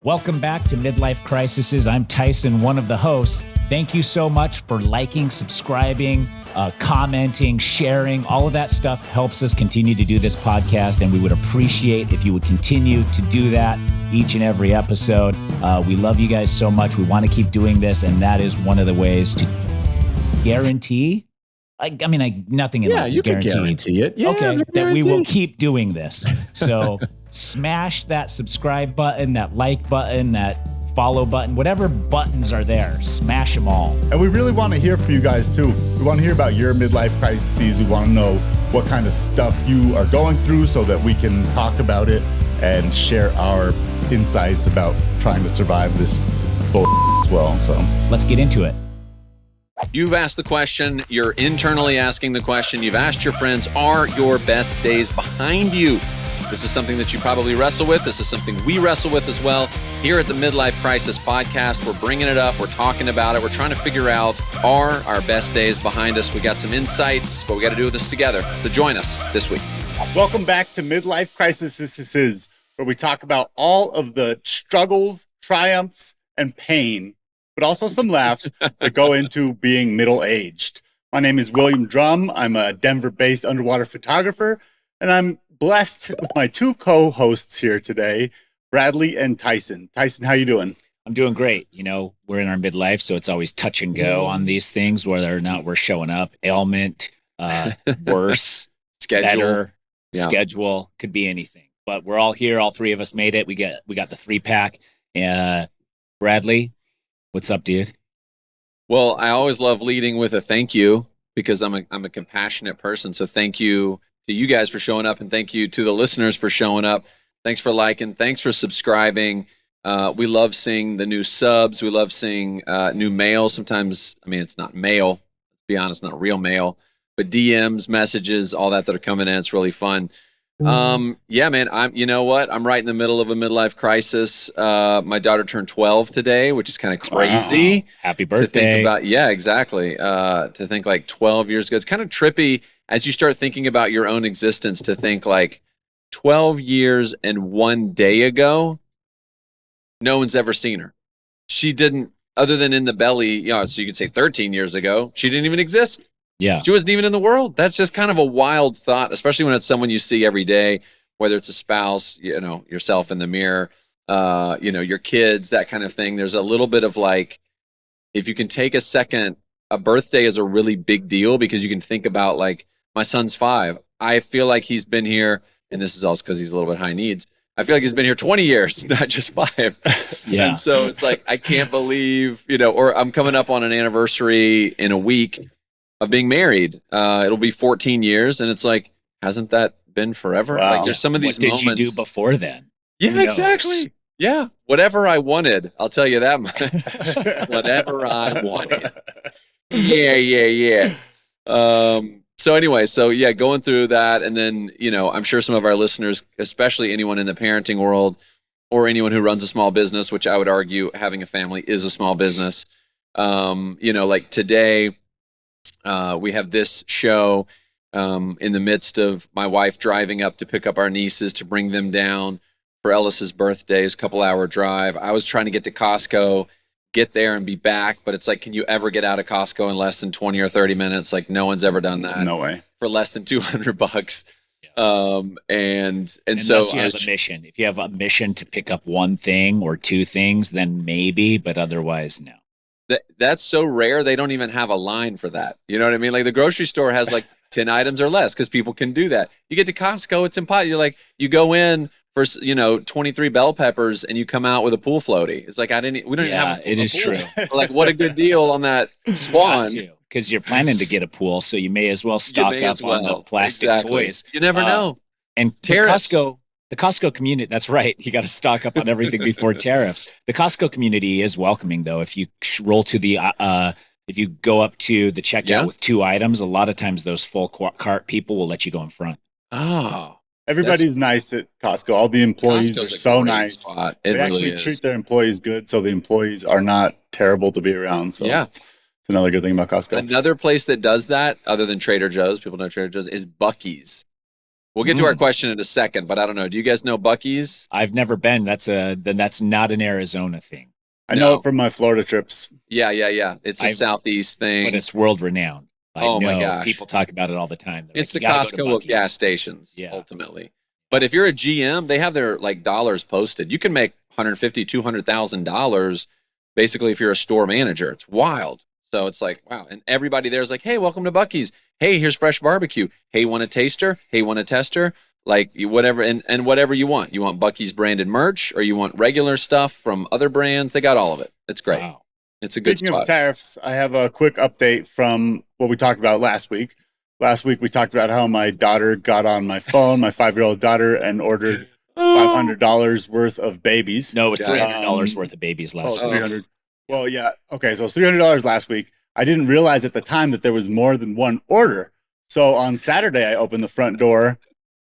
Welcome back to Midlife Crisisses. I'm Tyson, one of the hosts. Thank you so much for liking, subscribing, commenting, sharing. All of that stuff helps us continue to do this podcast, and we would appreciate if you would continue to do that each and every episode. We love you guys so much. We want to keep doing this, and that is one of the ways to guarantee. Nothing in life is guaranteed. Guarantee it. Yeah, okay, that we will keep doing this. So smash that subscribe button, that like button, that follow button, whatever buttons are there, smash them all. And we really want to hear from you guys too. We want to hear about your midlife crises. We want to know what kind of stuff you are going through so that we can talk about it and share our insights about trying to survive this bull as well. So let's get into it. You've asked the question, you're internally asking the question, you've asked your friends, are your best days behind you? This is something that you probably wrestle with. This is something we wrestle with as well. Here at the Midlife Crisis Podcast, we're bringing it up. We're talking about it. We're trying to figure out, are our best days behind us? We got some insights, but we got to do this together. So join us this week. welcome back to Midlife Crisisses, where we talk about all of the struggles, triumphs, and pain, but also some laughs that go into being middle-aged. My name is William Drumm. I'm a Denver-based underwater photographer, and I'm blessed with my two co-hosts here today, Bradley and Tyson. Tyson, how you doing? I'm doing great. You know, we're in our midlife, so it's always touch and go on these things, whether or not we're showing up. Ailment, worse, better, schedule, could be anything. But we're all here. All three of us made it. We got the 3-pack. Bradley, what's up, dude? Well, I always love leading with a thank you because I'm a compassionate person. So thank you to you guys for showing up, and thank you to the listeners for showing up. Thanks for liking. Thanks for subscribing. We love seeing the new subs. We love seeing new mail. Sometimes, it's not mail. Let's be honest, not real mail, but DMs, messages, all that are coming in. It's really fun. Yeah, man, you know what? I'm right in the middle of a midlife crisis. My daughter turned 12 today, which is kind of crazy. Wow. Happy birthday. To think about, yeah, exactly. To think like 12 years ago. It's kind of trippy as you start thinking about your own existence to think like 12 years and 1 day ago, no one's ever seen her. She didn't, other than in the belly, so you could say 13 years ago, she didn't even exist. Yeah. She wasn't even in the world. That's just kind of a wild thought, especially when it's someone you see every day, whether it's a spouse, yourself in the mirror, your kids, that kind of thing. There's a little bit of like, if you can take a second, a birthday is a really big deal because you can think about like, my son's 5. I feel like he's been here, and this is also because he's a little bit high needs. I feel like he's been here 20 years, not just 5. Yeah. And so it's like, I can't believe, or I'm coming up on an anniversary in a week of being married. It'll be 14 years. And it's like, hasn't that been forever? Wow. Like there's some of these moments. What did you do before then? Yeah, exactly. Yeah. Whatever I wanted. I'll tell you that much. Whatever I wanted. Yeah. So anyway, going through that. And then, I'm sure some of our listeners, especially anyone in the parenting world or anyone who runs a small business, which I would argue having a family is a small business. Like today, we have this show in the midst of my wife driving up to pick up our nieces to bring them down for Ellis's birthday. It's a couple-hour drive. I was trying to get to Costco, get there and be back, but it's like, can you ever get out of Costco in less than 20 or 30 minutes? Like no one's ever done that. No way. For less than $200. Yeah. And so you have a mission. If you have a mission to pick up one thing or two things, then maybe, but otherwise, no. That's so rare. They don't even have a line for that. You know what I mean? Like the grocery store has like 10 items or less because people can do that. You get to Costco, it's impossible. You're like, you go in for 23 bell peppers and you come out with a pool floaty. It's like we don't even have a pool. It is true. Like what a good deal on that Swan. Because you're planning to get a pool, so you may as well stock up on the plastic toys. You never know. And the Costco community, that's right. You got to stock up on everything before tariffs. The Costco community is welcoming, though. If you roll to if you go up to the checkout with 2 items, a lot of times those full cart people will let you go in front. Oh. Everybody's nice at Costco. All the employees Costco's are so nice. Spot. They really actually treat their employees good, so the employees are not terrible to be around. So yeah. It's another good thing about Costco. Another place that does that, other than Trader Joe's, people know Trader Joe's, is Buc-ee's. We'll get to our question in a second, but I don't know. Do you guys know Buc-ee's? I've never been. That's not an Arizona thing. I know it from my Florida trips. Yeah. It's a Southeast thing. But it's world renowned. Oh my gosh. People talk about it all the time. They're it's the Costco of gas stations, ultimately. But if you're a GM, they have their like dollars posted. You can make $150,000, $200,000 basically if you're a store manager. It's wild. So it's like, wow. And everybody there's like, hey, welcome to Buc-ee's. Hey, here's fresh barbecue. Hey, want a taster? Hey, want a tester? Like whatever, and whatever you want. You want Buc-ee's branded merch or you want regular stuff from other brands? They got all of it. It's great. Wow. It's a good spot. Speaking of tariffs, I have a quick update from what we talked about last week. Last week, we talked about how my daughter got on my phone, my 5-year-old daughter, and ordered $500 worth of babies. No, it was $300 worth of babies last week. $300. Well, yeah. Okay, so it was $300 last week. I didn't realize at the time that there was more than one order. So on Saturday, I opened the front door,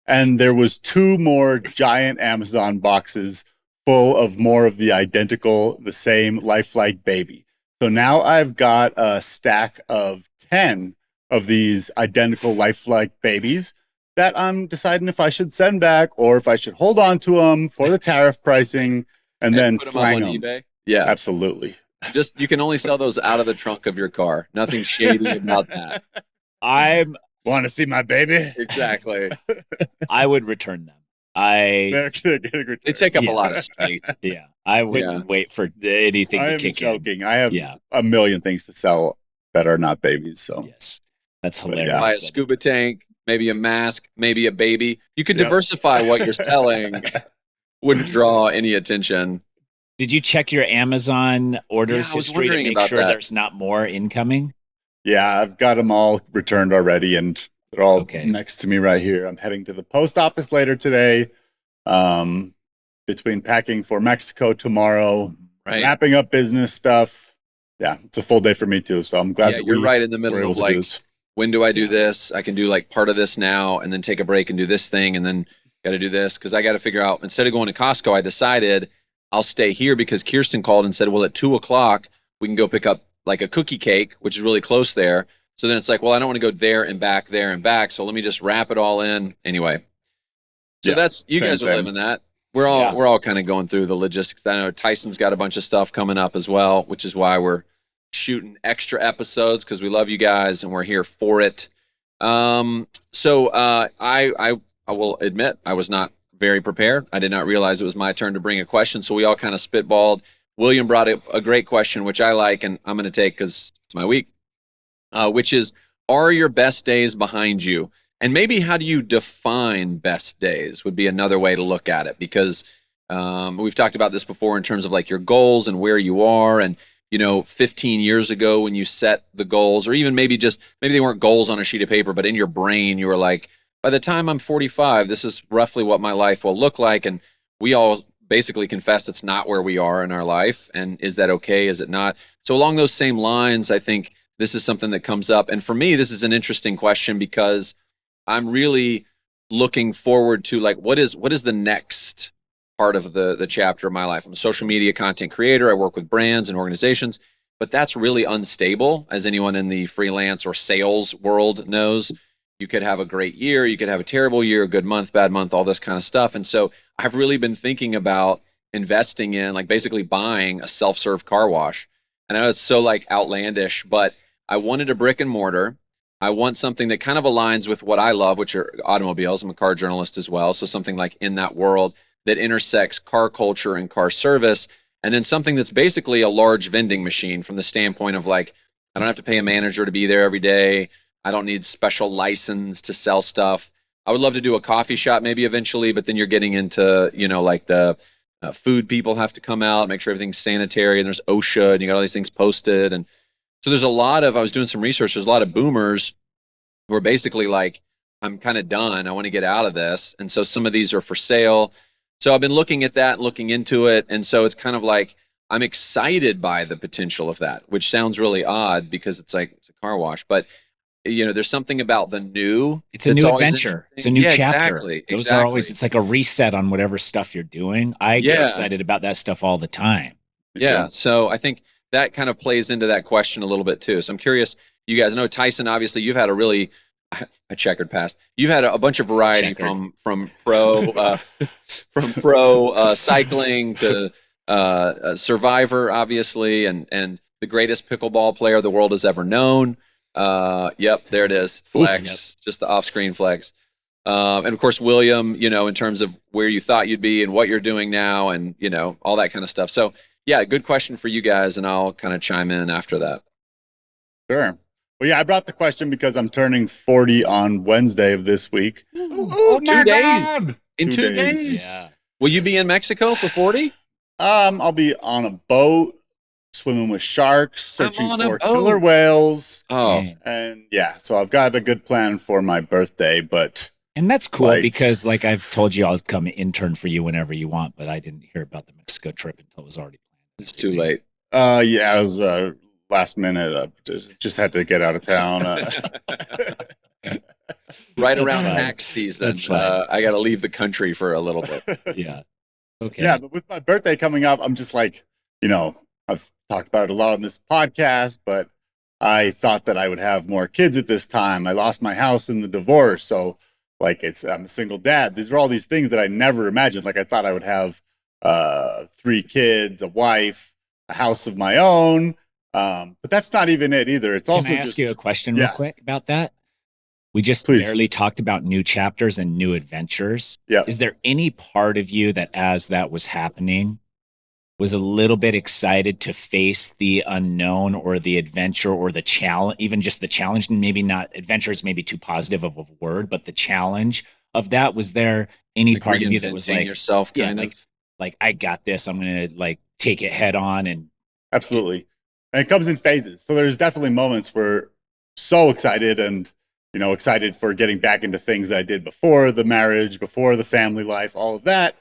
and there was 2 more giant Amazon boxes full of more of the identical, the same lifelike baby. So now I've got a stack of 10 of these identical lifelike babies that I'm deciding if I should send back or if I should hold on to them for the tariff pricing and then slang them. eBay? Yeah, absolutely. Just you can only sell those out of the trunk of your car. Nothing shady about that. I want to see my baby. Exactly. I would return them. They take up a lot of space. Yeah, I wouldn't wait for anything to kick in. I'm joking. I have a million things to sell that are not babies. So yes, that's hilarious. Buy a scuba tank, maybe a mask, maybe a baby. You could diversify what you're selling. Wouldn't draw any attention. Did you check your Amazon orders history to make sure there's not more incoming? Yeah, I've got them all returned already, and they're all next to me right here. I'm heading to the post office later today. Between packing for Mexico tomorrow, wrapping up business stuff. Yeah, it's a full day for me too. So I'm glad that you're right in the middle of like, when do I do this? I can do like part of this now and then take a break and do this thing and then got to do this because I got to figure out, instead of going to Costco, I decided I'll stay here because Kirsten called and said, well, at 2:00 we can go pick up like a cookie cake, which is really close there. So then it's like, well, I don't want to go there and back. So let me just wrap it all in anyway. So that's, you guys are living that. We're all kind of going through the logistics. I know Tyson's got a bunch of stuff coming up as well, which is why we're shooting extra episodes because we love you guys and we're here for it. So I will admit I was not very prepared. I did not realize it was my turn to bring a question. So we all kind of spitballed. William brought a great question, which I like, and I'm going to take because it's my week, which is, are your best days behind you? And maybe how do you define best days would be another way to look at it, because we've talked about this before in terms of like your goals and where you are. And, 15 years ago when you set the goals, or even maybe they weren't goals on a sheet of paper, but in your brain, you were like, by the time I'm 45, this is roughly what my life will look like. And we all basically confess it's not where we are in our life. And is that okay? Is it not? So along those same lines, I think this is something that comes up. And for me, this is an interesting question because I'm really looking forward to like, what is the next part of the chapter of my life? I'm a social media content creator. I work with brands and organizations, but that's really unstable, as anyone in the freelance or sales world knows. You could have a great year, you could have a terrible year, a good month, bad month, all this kind of stuff. And so I've really been thinking about investing in like basically buying a self-serve car wash. And I know it's so like outlandish, but I wanted a brick and mortar. I want something that kind of aligns with what I love, which are automobiles. I'm a car journalist as well. So something like in that world that intersects car culture and car service. And then something that's basically a large vending machine from the standpoint of like, I don't have to pay a manager to be there every day. I don't need special license to sell stuff. I would love to do a coffee shop maybe eventually, but then you're getting into, like the food people have to come out, make sure everything's sanitary, and there's OSHA, and you got all these things posted. And so there's I was doing some research, there's a lot of boomers who are basically like, I'm kind of done. I want to get out of this. And so some of these are for sale. So I've been looking at that, looking into it. And so it's kind of like, I'm excited by the potential of that, which sounds really odd because it's like, it's a car wash, but there's something about the new. It's a new adventure. It's a new chapter. Exactly. Those are always, it's like a reset on whatever stuff you're doing. I get excited about that stuff all the time. Yeah. So I think that kind of plays into that question a little bit too. So I'm curious, you guys know Tyson, obviously you've had a really a checkered past. You've had a bunch of variety Checkered. from pro cycling to Survivor, obviously, and the greatest pickleball player the world has ever known. Yep, there it is. Flex, just the off-screen flex. And of course, William, in terms of where you thought you'd be and what you're doing now, and all that kind of stuff. So yeah, good question for you guys, and I'll kind of chime in after that. Sure. Well, yeah, I brought the question because I'm turning 40 on Wednesday of this week. Oh, 2 days. In 2 days. Yeah. Will you be in Mexico for 40? I'll be on a boat, swimming with sharks, searching for killer whales. Oh, and yeah, so I've got a good plan for my birthday, but and that's cool because like I've told you, I'll come intern for you whenever you want, but I didn't hear about the Mexico trip until it was already planned. It's too late. Yeah, it was last minute. Just had to get out of town. Right around tax season. I got to leave the country for a little bit. Yeah. Okay. Yeah, but with my birthday coming up, I'm just like, I've talked about it a lot on this podcast, but I thought that I would have more kids at this time. I lost my house in the divorce, so like I'm a single dad. These are all these things that I never imagined. Like I thought I would have 3 kids, a wife, a house of my own. But that's not even it either. It's also Can I ask you a question real quick about that? We just Please. barely talked about new chapters and new adventures. Yeah. Is there any part of you that as that was happening was a little bit excited to face the unknown or the adventure or the challenge, even just the challenge, and maybe not adventure is maybe too positive of a word, but the challenge of that? Was there any Like part of you that was like, yourself kind of? like I got this, I'm going to like take it head on? And Absolutely. And it comes in phases. So there's definitely moments where so excited and, excited for getting back into things that I did before the marriage, before the family life, all of that.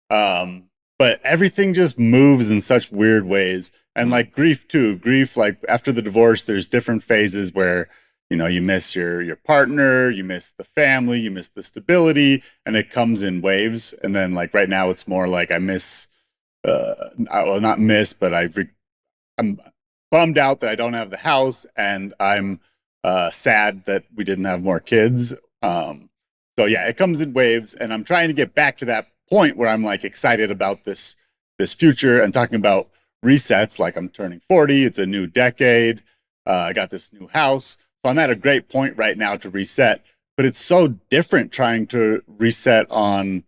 But everything just moves in such weird ways. And like grief too, like after the divorce, there's different phases where, you miss your partner, you miss the family, you miss the stability, and it comes in waves. And then like right now it's more like I miss, not miss, but I'm bummed out that I don't have the house, and I'm sad that we didn't have more kids. So yeah, it comes in waves, and I'm trying to get back to that point where I'm like excited about this future and talking about resets. Like I'm turning 40, it's a new decade. I got this new house, so I'm at a great point right now to reset. But it's so different trying to reset on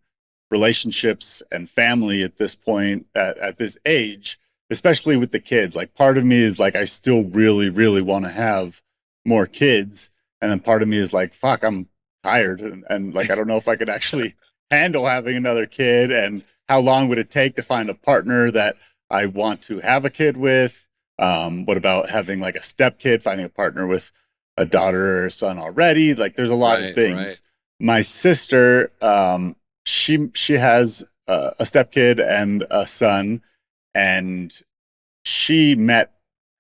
relationships and family at this point, at this age, especially with the kids. Like part of me is like, I still really, really want to have more kids. And then part of me is like, fuck, I'm tired. And like, I don't know if I could actually handle having another kid. And how long would it take to find a partner that I want to have a kid with? What about having like a step kid, finding a partner with a daughter or a son already? Like there's a lot of things. Right. My sister, she has a step kid and a son, and she met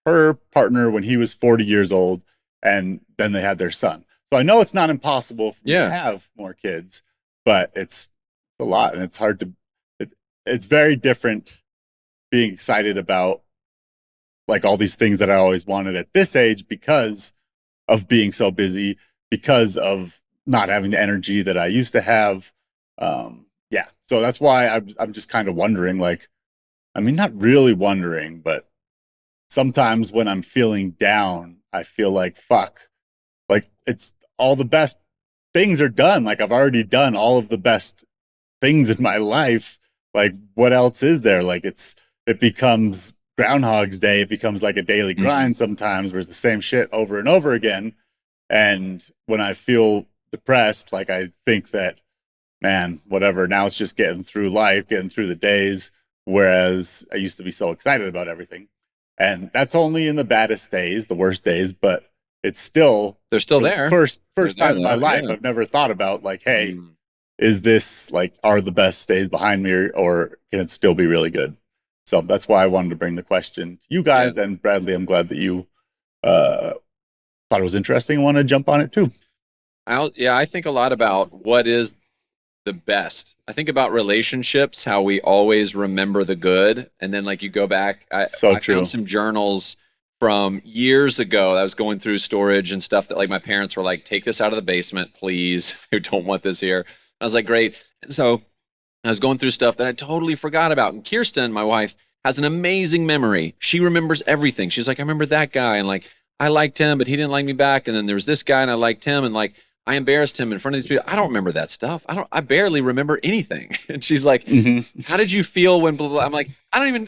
her partner when he was 40 years old, and then they had their son. So I know it's not impossible for me to have more kids, but it's a lot, and it's hard to, it's very different being excited about like all these things that I always wanted at this age because of being so busy, because of not having the energy that I used to have. Yeah. So that's why I'm just kind of wondering, like, I mean, not really wondering, but sometimes when I'm feeling down, I feel like, fuck, like it's all the best things are done. Like I've already done all of the best things in my life. Like what else is there? Like it becomes Groundhog's Day. It becomes like a daily grind sometimes, where it's the same shit over and over again. And when I feel depressed, like I think that, man, whatever, now it's just getting through life, getting through the days. Whereas I used to be so excited about everything. And that's only in the baddest days, the worst days, but it's still, they're still there. First time in my life, I've never thought about like, hey, is this like, are the best days behind me, or can it still be really good? So that's why I wanted to bring the question to you guys. Yeah. And Bradley, I'm glad that you thought it was interesting and want to jump on it too. I think a lot about what is the best. I think about relationships, how we always remember the good. And then like you go back, I true. found some journals from years ago. I was going through storage and stuff that like my parents were like, take this out of the basement, please. I don't want this here. I was like, great. And so I was going through stuff that I totally forgot about. And Kirsten, my wife, has an amazing memory. She remembers everything. She's like, I remember that guy, and like I liked him, but he didn't like me back. And then there was this guy, and I liked him, and like I embarrassed him in front of these people. I don't remember that stuff. I barely remember anything. And she's like, how did you feel when blah, blah, blah? I'm like,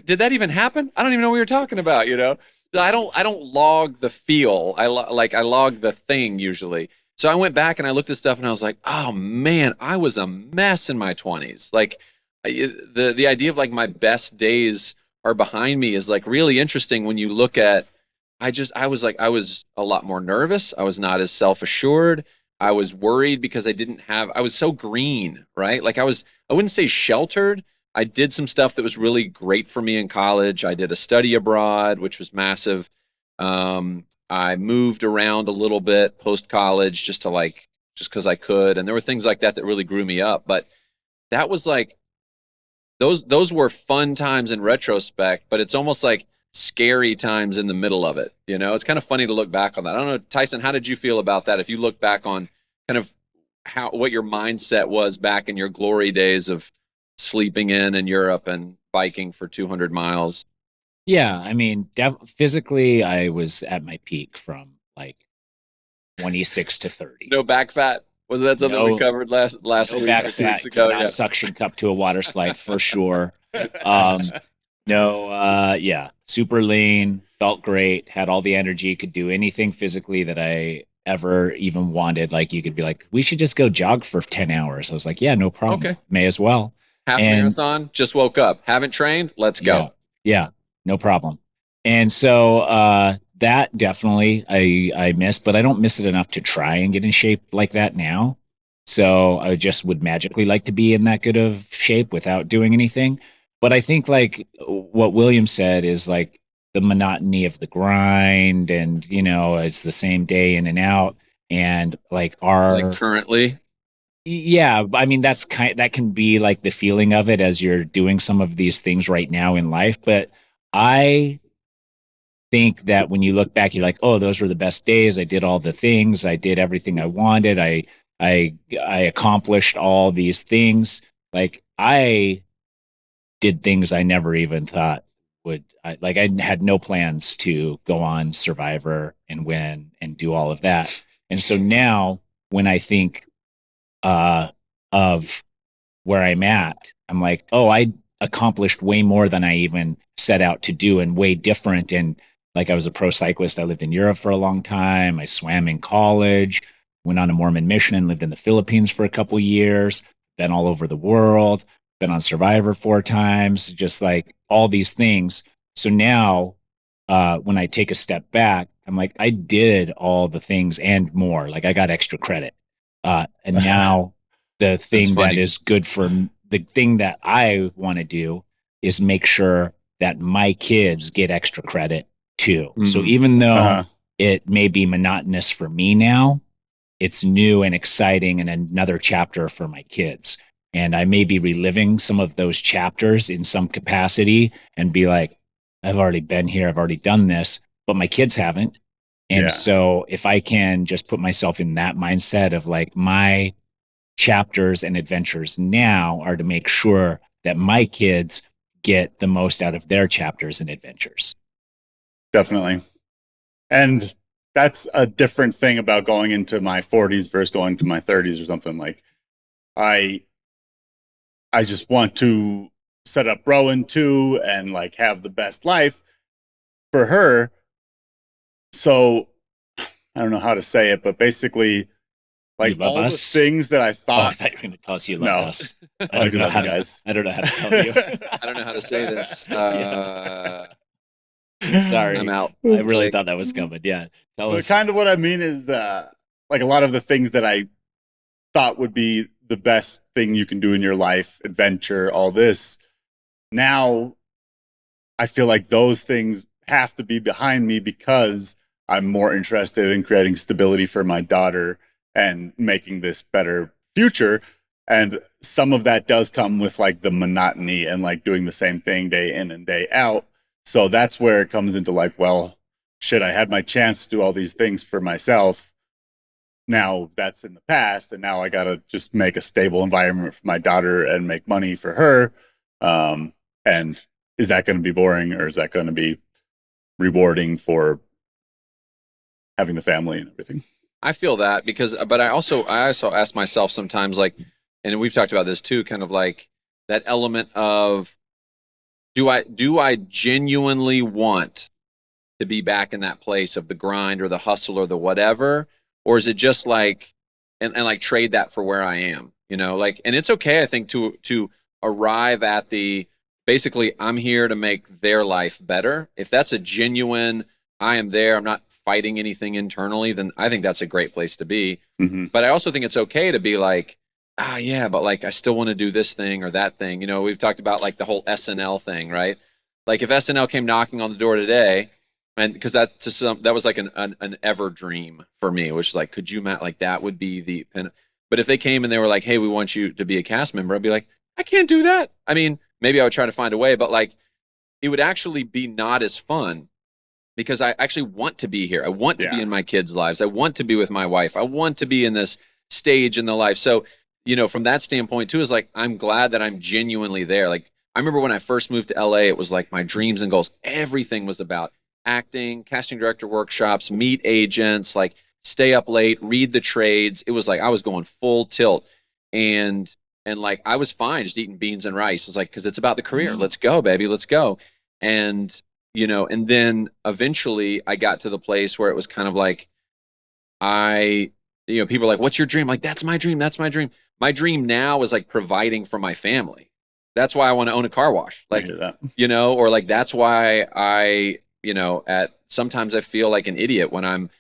did that even happen? I don't even know what you're talking about, you know? I don't log the feel. I log the thing usually. So I went back and I looked at stuff and I was like, oh man, I was a mess in my 20s. Like the idea of like my best days are behind me is like really interesting when you look at, I was a lot more nervous. I was not as self-assured. I was worried because I was so green, right? Like I wouldn't say sheltered. I did some stuff that was really great for me in college. I did a study abroad, which was massive. I moved around a little bit post-college just because I could. And there were things like that that really grew me up. But that was like, those were fun times in retrospect, but it's almost like scary times in the middle of it. You know, it's kind of funny to look back on that. I don't know, Tyson, how did you feel about that? If you look back on kind of what your mindset was back in your glory days of sleeping in Europe and biking for 200 miles. Yeah, I mean, physically, I was at my peak from like 26 to 30. No back fat. Was that something we covered last week back or 2 fat, weeks ago? not suction cup to a water slide for sure. Super lean, felt great, had all the energy, could do anything physically that I ever even wanted. Like you could be like, we should just go jog for 10 hours. I was like, yeah, no problem. Okay. May as well. Marathon, just woke up, haven't trained, let's go. Yeah, no problem. And so that definitely I miss, but I don't miss it enough to try and get in shape like that now. So I just would magically like to be in that good of shape without doing anything. But I think like what William said is like the monotony of the grind, and you know, it's the same day in and out, and like currently. Yeah, I mean that can be like the feeling of it as you're doing some of these things right now in life. But I think that when you look back, you're like, oh, those were the best days. I did all the things. I did everything I wanted. I accomplished all these things. Like I did things I never even thought would. I had no plans to go on Survivor and win and do all of that. And so now when I think of where I'm at, I'm like, oh, I accomplished way more than I even set out to do, and way different. And like I was a pro cyclist. I lived in Europe for a long time. I swam in college, went on a Mormon mission and lived in the Philippines for a couple years, been all over the world, been on Survivor 4 times, just like all these things. So now when I take a step back, I'm like, I did all the things and more. Like I got extra credit. And now the thing that is good for the thing that I want to do is make sure that my kids get extra credit too. Mm-hmm. So even though it may be monotonous for me now, it's new and exciting and another chapter for my kids. And I may be reliving some of those chapters in some capacity and be like, I've already been here, I've already done this, but my kids haven't. And so if I can just put myself in that mindset of like my chapters and adventures now are to make sure that my kids get the most out of their chapters and adventures. Definitely. And that's a different thing about going into my 40s versus going to my 30s or something. Like I just want to set up Rowan too and like have the best life for her. So I don't know how to say it, but basically like all the things that I thought. Oh, I thought you were going to tell us you love us. I don't know how to, guys. I don't know how to tell you. I don't know how to say this. Sorry. I'm out. I really thought that was coming. Yeah. Tell us. Kind of what I mean is like a lot of the things that I thought would be the best thing you can do in your life, adventure, all this. Now I feel like those things have to be behind me because I'm more interested in creating stability for my daughter and making this better future. And some of that does come with like the monotony and like doing the same thing day in and day out. So that's where it comes into like, well, shit, I had my chance to do all these things for myself. Now that's in the past, and now I got to just make a stable environment for my daughter and make money for her. And is that going to be boring, or is that going to be rewarding for having the family and everything? I feel that but I also ask myself sometimes, like, and we've talked about this too, kind of like that element of, do I genuinely want to be back in that place of the grind or the hustle or the whatever, or is it just like, and like trade that for where I am, like, and it's okay, I think, to arrive at basically, I'm here to make their life better. If that's a genuine, I am there, I'm not fighting anything internally, then I think that's a great place to be. Mm-hmm. But I also think it's okay to be like, yeah, but like, I still want to do this thing or that thing. We've talked about like the whole SNL thing, right? Like if SNL came knocking on the door today, and because that was like an ever dream for me, which is like, could you, Matt, like that would be but if they came and they were like, hey, we want you to be a cast member, I'd be like, I can't do that. I mean, maybe I would try to find a way, but like, it would actually be not as fun, because I actually want to be here. I want to be in my kids' lives. I want to be with my wife. I want to be in this stage in the life. So, from that standpoint too, is like, I'm glad that I'm genuinely there. Like, I remember when I first moved to LA, it was like my dreams and goals. Everything was about acting, casting director workshops, meet agents, like stay up late, read the trades. It was like, I was going full tilt, and like, I was fine just eating beans and rice. It's like, cause it's about the career. Let's go, baby. Let's go. And, and then eventually I got to the place where it was kind of like, people are like, what's your dream? Like, that's my dream. That's my dream. My dream now is like providing for my family. That's why I want to own a car wash. Like, or like, that's why sometimes I feel like an idiot when I'm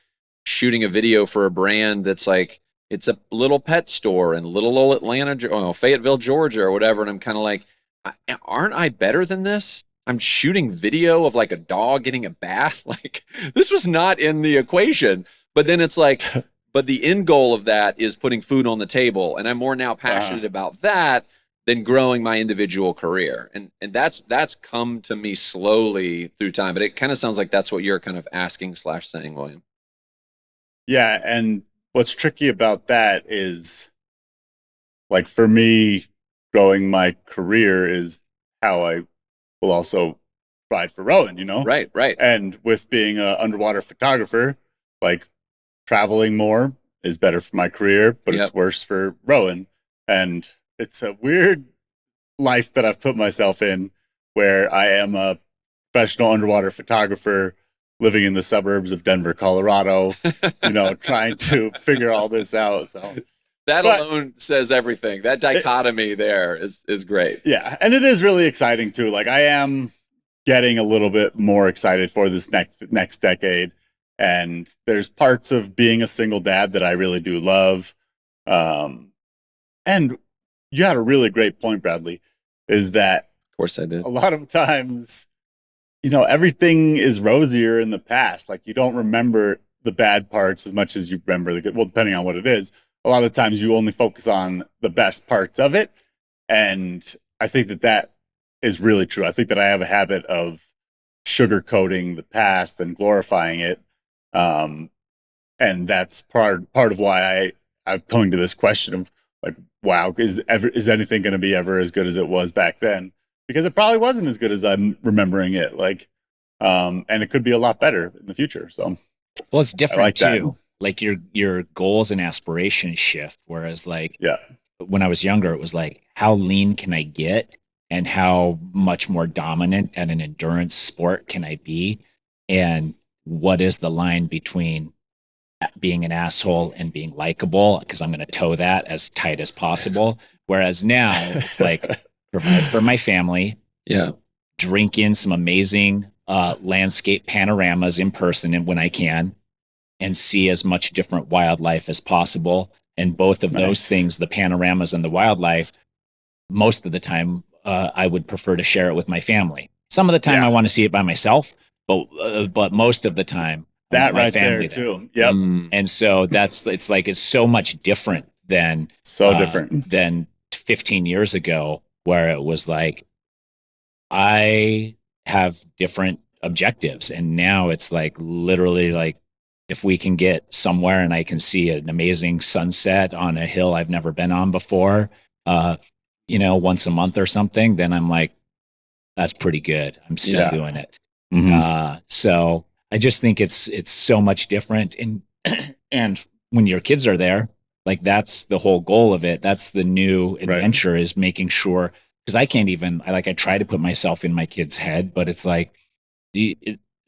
shooting a video for a brand that's like, it's a little pet store in little old Fayetteville, Georgia or whatever. And I'm kind of like, aren't I better than this? I'm shooting video of like a dog getting a bath. Like, this was not in the equation. But then it's like, but the end goal of that is putting food on the table. And I'm more now passionate about that than growing my individual career. And that's come to me slowly through time. But it kind of sounds like that's what you're kind of asking / saying, William. Yeah. And what's tricky about that is, like, for me, growing my career is how I will also provide for Rowan, Right. And with being an underwater photographer, like, traveling more is better for my career, but it's worse for Rowan. And it's a weird life that I've put myself in, where I am a professional underwater photographer living in the suburbs of Denver, Colorado, trying to figure all this out. So that alone says everything. That dichotomy there is great. Yeah. And it is really exciting too. Like, I am getting a little bit more excited for this next decade. And there's parts of being a single dad that I really do love. And you had a really great point, Bradley, is that, of course I did, a lot of times, everything is rosier in the past. Like, you don't remember the bad parts as much as you remember the good. Well, depending on what it is, a lot of times you only focus on the best parts of it. And I think that is really true. I think that I have a habit of sugarcoating the past and glorifying it. And that's part of why I'm coming to this question of like, wow, is anything going to be ever as good as it was back then? Because it probably wasn't as good as I'm remembering it. Like, and it could be a lot better in the future. So, well, it's different too. Like, your goals and aspirations shift. Whereas, like, when I was younger, it was like, how lean can I get, and how much more dominant at an endurance sport can I be, and what is the line between being an asshole and being likable? Because I'm going to toe that as tight as possible. Whereas now it's like, provide for my family, drink in some amazing landscape panoramas in person and when I can, and see as much different wildlife as possible. And both of those things, the panoramas and the wildlife, most of the time, I would prefer to share it with my family. Some of the time I want to see it by myself, but most of the time, that right there too. Yep. And so it's so much different than 15 years ago, where it was like, I have different objectives. And now it's like literally like, if we can get somewhere and I can see an amazing sunset on a hill I've never been on before, once a month or something, then I'm like, that's pretty good. I'm still doing it. So I just think it's so much different. And when your kids are there, like that's the whole goal of it. That's the new adventure, is making sure, because I try to put myself in my kid's head, but it's like,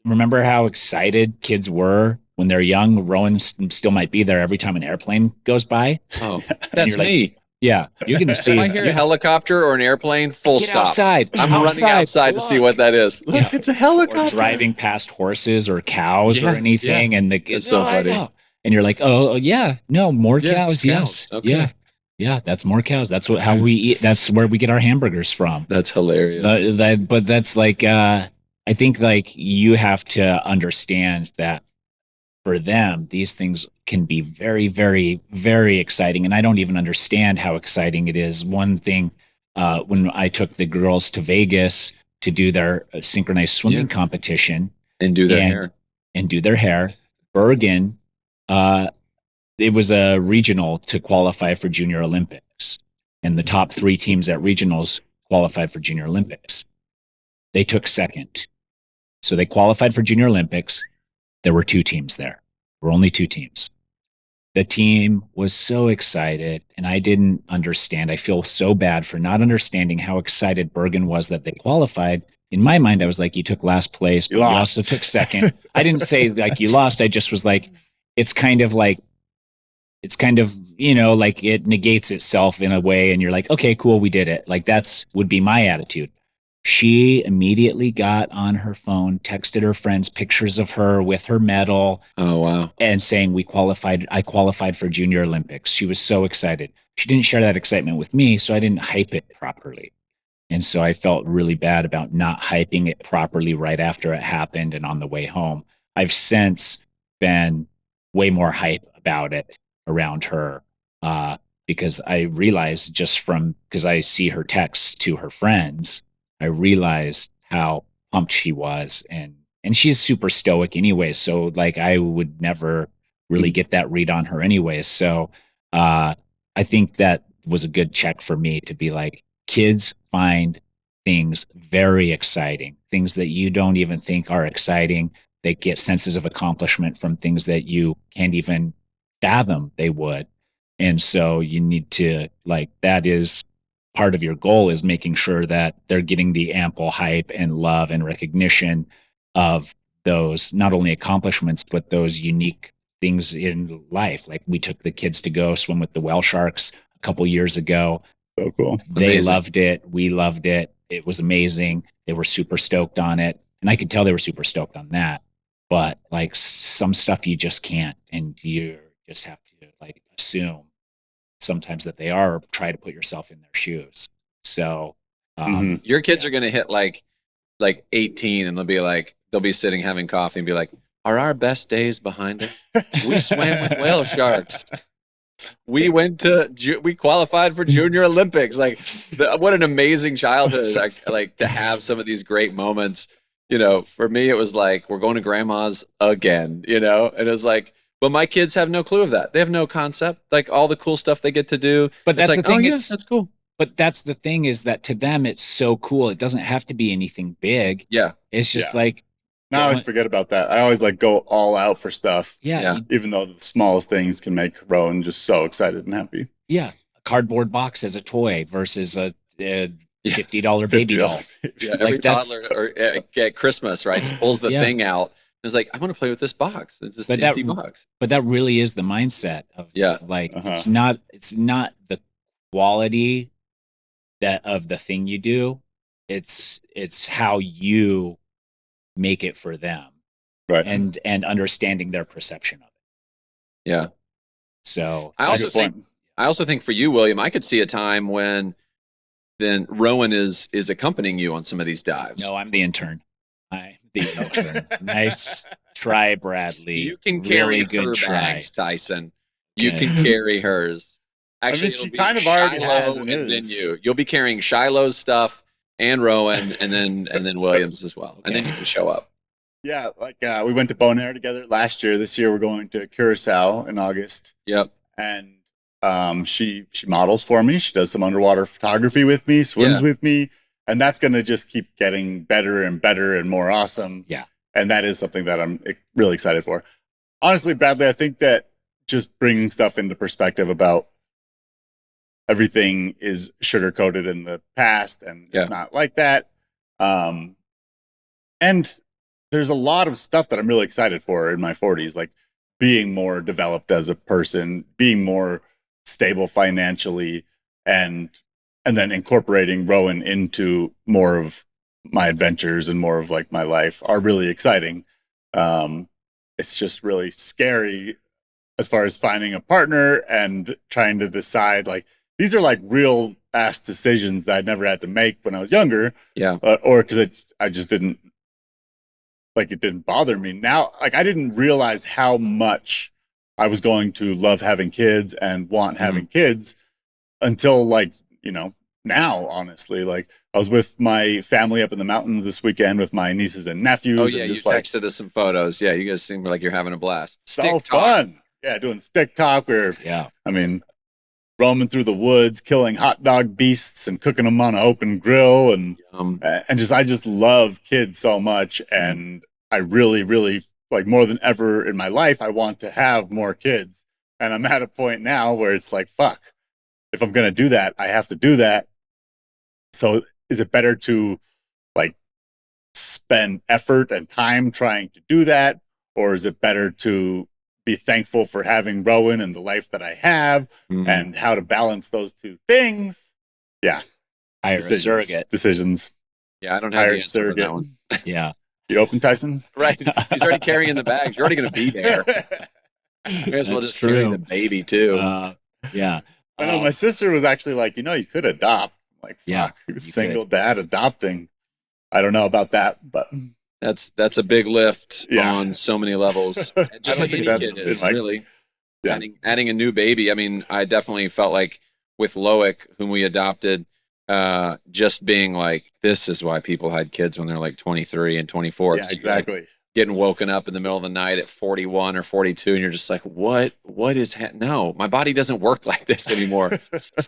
remember how excited kids were when they're young? Rowan still might be there every time an airplane goes by. Oh, that's me. Yeah, you can see. If I hear a helicopter or an airplane, full get stop. Outside. I'm running outside to see what that is. Look, it's a helicopter. Or driving past horses or cows or anything, and it's so funny. And you're like, oh yeah, no more cows. Yes, okay. yeah, that's more cows. That's how we eat. That's where we get our hamburgers from. That's hilarious. But that's like, I think like you have to understand that for them, these things can be very, very, very exciting. And I don't even understand how exciting it is. One thing, when I took the girls to Vegas to do their synchronized swimming competition and do their hair, Bergen, it was a regional to qualify for Junior Olympics. And the top 3 teams at regionals qualified for Junior Olympics. They took second. So they qualified for Junior Olympics. There were 2 teams there. There were only 2 teams. The team was so excited, and I didn't understand. I feel so bad for not understanding how excited Bergen was that they qualified. In my mind, I was like, you took last place, but you also took second. I didn't say like you lost. I just was like, it's kind of, like it negates itself in a way. And you're like, okay, cool, we did it. Like would be my attitude. She immediately got on her phone, texted her friends pictures of her with her medal. Oh, wow. And saying I qualified for Junior Olympics. She was so excited. She didn't share that excitement with me, so I didn't hype it properly. And so I felt really bad about not hyping it properly right after it happened and on the way home. I've since been way more hype about it around her, because I realized because I see her texts to her friends, I realized how pumped she was, and she's super stoic anyway. So like I would never really get that read on her anyways. So I think that was a good check for me to be like, kids find things very exciting, things that you don't even think are exciting. They get senses of accomplishment from things that you can't even fathom they would. And so you need to, like, that is part of your goal, is making sure that they're getting the ample hype and love and recognition of those, not only accomplishments, but those unique things in life. Like we took the kids to go swim with the whale sharks a couple years ago. So cool. They loved it. We loved it. It was amazing. They were super stoked on it. And I could tell they were super stoked on that. But like some stuff you just can't, and you just have to like assume sometimes that they are, or try to put yourself in their shoes. So your kids are going to hit like 18, and they'll be sitting having coffee and be like, are our best days behind us? We swam with whale sharks. We we qualified for Junior Olympics. Like what an amazing childhood. Like to have some of these great moments. For me, it was like, we're going to grandma's again, and it was like, but my kids have no clue of that. They have no concept, like all the cool stuff they get to do. But that's like, the thing. Oh, yeah, that's cool. But that's the thing, is that to them, it's so cool. It doesn't have to be anything big. Yeah. It's just like, now I always forget about that. I always like go all out for stuff. Yeah. Even though the smallest things can make Rowan just so excited and happy. Yeah. A cardboard box as a toy versus a $50 baby doll. Yeah, every toddler or at Christmas, right, just pulls the thing out. It's like, I want to play with this box. It's just an empty box. But that really is the mindset of it's not the quality of the thing you do. It's how you make it for them. Right. And understanding their perception of it. Yeah. So I also think for you, William, I could see a time when then Rowan is accompanying you on some of these dives. No, I'm the intern. Nice try, Bradley. You can carry really good bags, Tyson. You can carry hers. Actually, she kind of already has, and then you'll be carrying Shiloh's stuff and Rowan, and then Williams as well, and then you can show up. Yeah, like we went to Bonaire together last year. This year we're going to Curacao in August. Yep. And she models for me. She does some underwater photography with me, swims with me, and that's going to just keep getting better and better and more awesome. Yeah. And that is something that I'm really excited for. Honestly, Bradley, I think that just bringing stuff into perspective about everything is sugar coated in the past, and it's not like that. And there's a lot of stuff that I'm really excited for in my 40s, like being more developed as a person, being more stable financially, and then incorporating Rowan into more of my adventures and more of like my life are really exciting. It's just really scary as far as finding a partner and trying to decide, like, these are like real ass decisions that I never had to make when I was younger. Yeah. Or because I just didn't, like, it didn't bother me. Now, like, I didn't realize how much I was going to love having kids and want having kids until, like, you know, now, honestly. Like, I was with my family up in the mountains this weekend with my nieces and nephews. Oh, yeah, and you just, like, texted us some photos. Yeah, you guys seem like you're having a blast. So fun. Yeah, doing stick talk. I mean, roaming through the woods, killing hot dog beasts and cooking them on an open grill. And I just love kids so much. And I really, really, like, more than ever in my life, I want to have more kids. And I'm at a point now where it's like, fuck, if I'm going to do that, I have to do that. So is it better to, like, spend effort and time trying to do that? Or is it better to be thankful for having Rowan and the life that I have and how to balance those two things? Yeah. Hire a surrogate. Decisions. Yeah, I don't have the answer on that one. Yeah. You open, Tyson? Right. He's already carrying the bags. You're already going to be there. May as well just carry the baby, too. Yeah. I know. My sister was actually like, you know, you could adopt. Like, fuck, single dad adopting. I don't know about that, but that's a big lift on so many levels. Just like any kid is, really. Yeah. Adding a new baby. I mean, I definitely felt like with Loic, whom we adopted, just being like, this is why people had kids when they're like 23 and 24. Yeah, exactly. Like getting woken up in the middle of the night at 41 or 42, and you're just like, what is no, my body doesn't work like this anymore.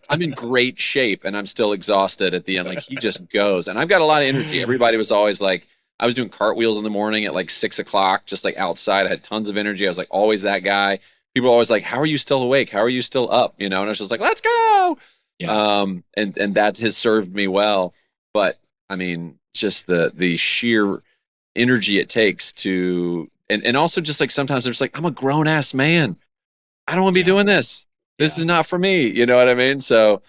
I'm in great shape and I'm still exhausted at the end. Like, he just goes, and I've got a lot of energy. Everybody was always like, I was doing cartwheels in the morning at like 6 o'clock, just like outside. I had tons of energy. I was like always that guy. People were always like, how are you still awake? How are you still up? You know? And I was just like, let's go. Yeah. And that has served me well. But I mean, just the sheer energy it takes to, and also just like sometimes there's like, I'm a grown ass man. I don't want to be doing this. This is not for me. You know what I mean? So,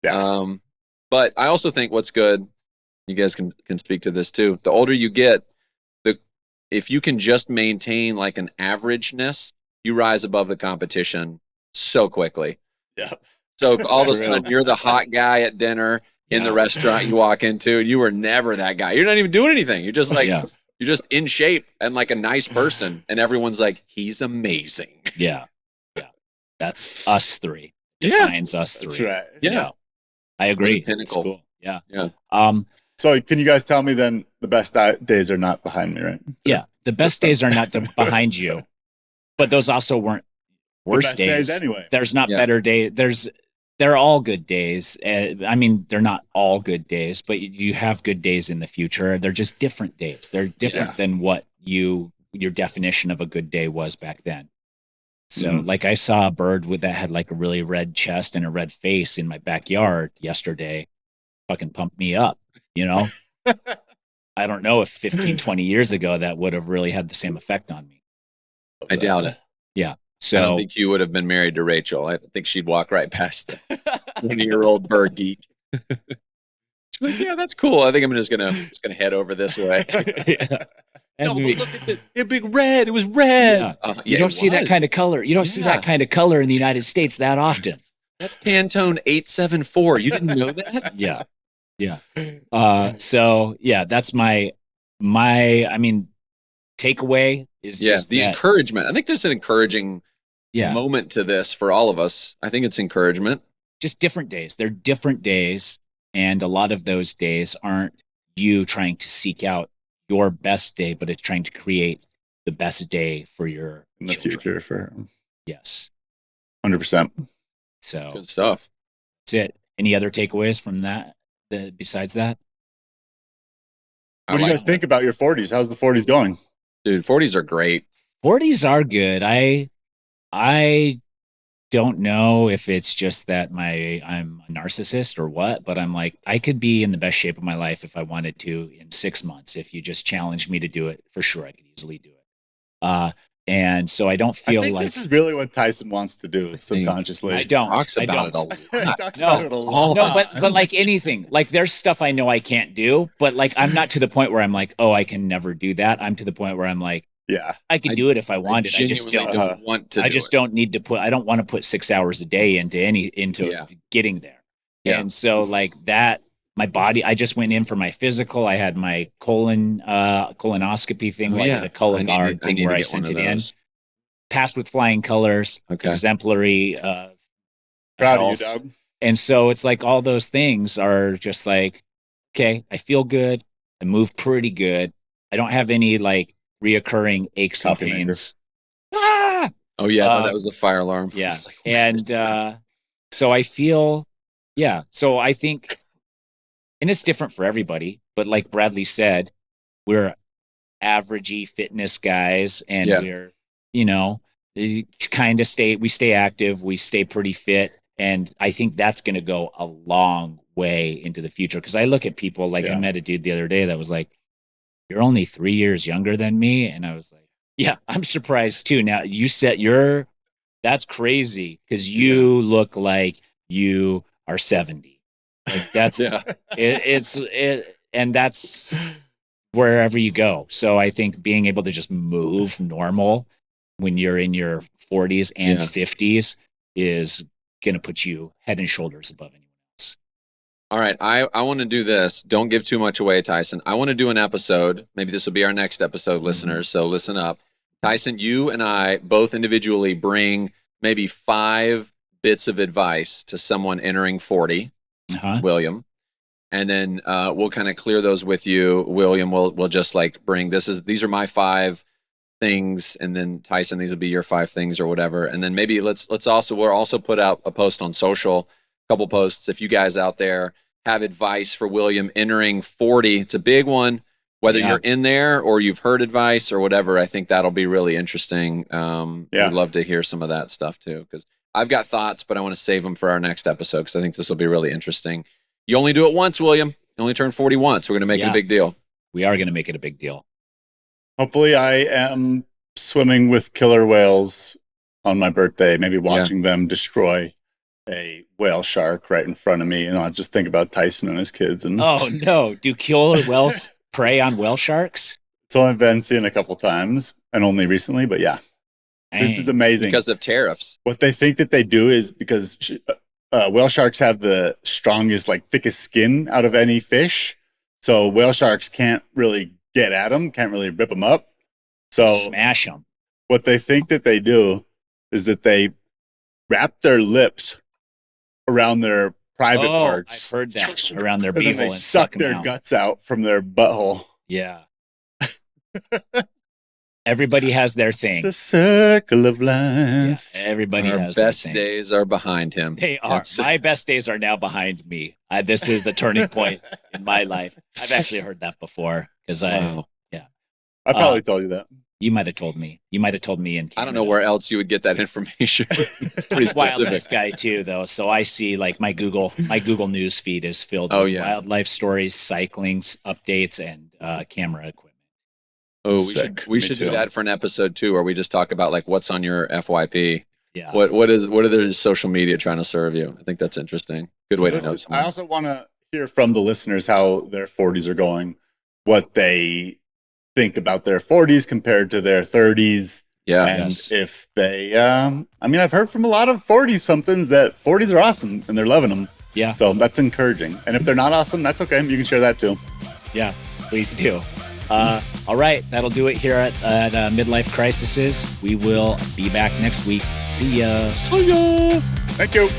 but I also think what's good, you guys can speak to this too. The older you get, if you can just maintain like an averageness, you rise above the competition so quickly. Yeah. So all of a sudden you're the hot guy at dinner in the restaurant you walk into, and you were never that guy. You're not even doing anything. You're just like, you're just in shape and like a nice person. And everyone's like, he's amazing. Yeah. Yeah. That's us three. Defines us three. That's right. Yeah. I agree. Pinnacle. Cool. Yeah. Yeah. So can you guys tell me then the best days are not behind me, right? Yeah. The best days are not behind you, but those also weren't worst days anyway. There's not better days. They're all good days. I mean, they're not all good days, but you have good days in the future. They're just different days. They're different than what your definition of a good day was back then. So like I saw a bird that had like a really red chest and a red face in my backyard yesterday. Fucking pumped me up, you know? I don't know if 15, 20 years ago that would have really had the same effect on me. I doubt it. Yeah. So I don't think you would have been married to Rachel. I think she'd walk right past the 20-year-old bird geek. She's like, yeah, that's cool. I think I'm just gonna head over this way. No, look at it, big red. It was red. Yeah. You don't see that kind of color. You don't see that kind of color in the United States that often. That's Pantone 874. You didn't know that? Yeah. So yeah, that's my I mean, takeaway is just the encouragement. I think there's an encouraging moment to this for all of us. I think it's encouragement. Just different days. They're different days, and a lot of those days aren't you trying to seek out your best day, but it's trying to create the best day for your In the children. future for Yes. 100%. So Good stuff. that's it. Any other takeaways from that besides that? What do you guys think about your 40s? How's the 40s going? Dude, 40s are great. 40s are good. I don't know if it's just that I'm a narcissist or what, but I'm like, I could be in the best shape of my life if I wanted to in 6 months. If you just challenged me to do it, for sure I could easily do it. And so I don't feel I think like this is really what Tyson wants to do subconsciously. I don't. Talks I about don't. it a lot. He talks No. about it a lot. No, but like anything, like there's stuff I know I can't do, but like I'm not to the point where I'm like, oh, I can never do that. I'm to the point where I'm like, Yeah. I can do it if I wanted. I just genuinely don't. want to. I just don't need to put. I don't want to put 6 hours a day into Yeah. getting there. Yeah. And so like that, my body. I just went in for my physical. I had my colonoscopy thing, Oh, like yeah. the Cologuard thing where I get one sent of it in. those. Passed with flying colors. Okay. Exemplary. Proud of you, health. dog. And so it's like all those things are just like, okay, I feel good. I move pretty good. I don't have any like reoccurring aches and Coffee maker. pains. Ah! Oh yeah, that was the fire alarm. I Yeah. was like, And so I feel, yeah. So I think, and it's different for everybody, but like Bradley said, we're averagey fitness guys and Yeah. we're, we stay active, we stay pretty fit. And I think that's going to go a long way into the future. Cause I look at people like I met a dude the other day that was like, you're only 3 years younger than me. And I was like, yeah, I'm surprised too. Now you said that's crazy. Cause you look like you are 70. Like that's, and that's wherever you go. So I think being able to just move normal when you're in your 40s and 50s is going to put you head and shoulders above anyone else. all right, I want to do this. Don't give too much away, Tyson. I want to do an episode. Maybe this will be our next episode, listeners. So listen up. Tyson, you and I both individually bring maybe 5 bits of advice to someone entering 40, William. And then we'll kind of clear those with you. William will just like bring these are my 5 things, and then Tyson, these will be your 5 things or whatever. And then maybe we'll also put out a post on social, a couple posts. If you guys out there have advice for William entering 40, it's a big one. Whether you're in there or you've heard advice or whatever, I think that'll be really interesting. We'd love to hear some of that stuff too, because I've got thoughts, but I want to save them for our next episode because I think this will be really interesting. You only do it once, William. You only turn 40 once. We're going to make it a big deal. We are going to make it a big deal. Hopefully I am swimming with killer whales on my birthday, maybe watching them destroy a whale shark right in front of me. And I'll just think about Tyson and his kids. And oh no, do killer whales prey on whale sharks? It's only been seen a couple times and only recently, but yeah. This is amazing. Because of tariffs. What they think that they do is because whale sharks have the strongest, like thickest skin out of any fish. So whale sharks can't really get at them, can't really rip them up. So smash them. What they think that they do is that they wrap their lips around their private parts. I've heard that around their beehole, and they suck their guts out from their butthole. Yeah. Everybody has their thing. The circle of life. Yeah, everybody has their best thing. days are behind him. They are. My best days are now behind me. This is a turning point in my life. I've actually heard that before because I probably told you that. You might have told me. You might have told me in Canada. I don't know where else you would get that information. It's pretty specific. Wildlife guy too, though. So I see like my Google news feed is filled with wildlife stories, cycling updates, and camera equipment. Oh, we should do that for an episode too, where we just talk about like what's on your FYP. Yeah. What are the social media trying to serve you? I think that's interesting. Good way to know someone. I also want to hear from the listeners how their 40s are going, what they think about their 40s compared to their 30s. Yeah. And if they, I've heard from a lot of 40 somethings that 40s are awesome and they're loving them. Yeah. So that's encouraging. And if they're not awesome, that's okay. You can share that too. Yeah, please do. All right. That'll do it here at Midlife Crisisses. We will be back next week. See ya. See ya. Thank you.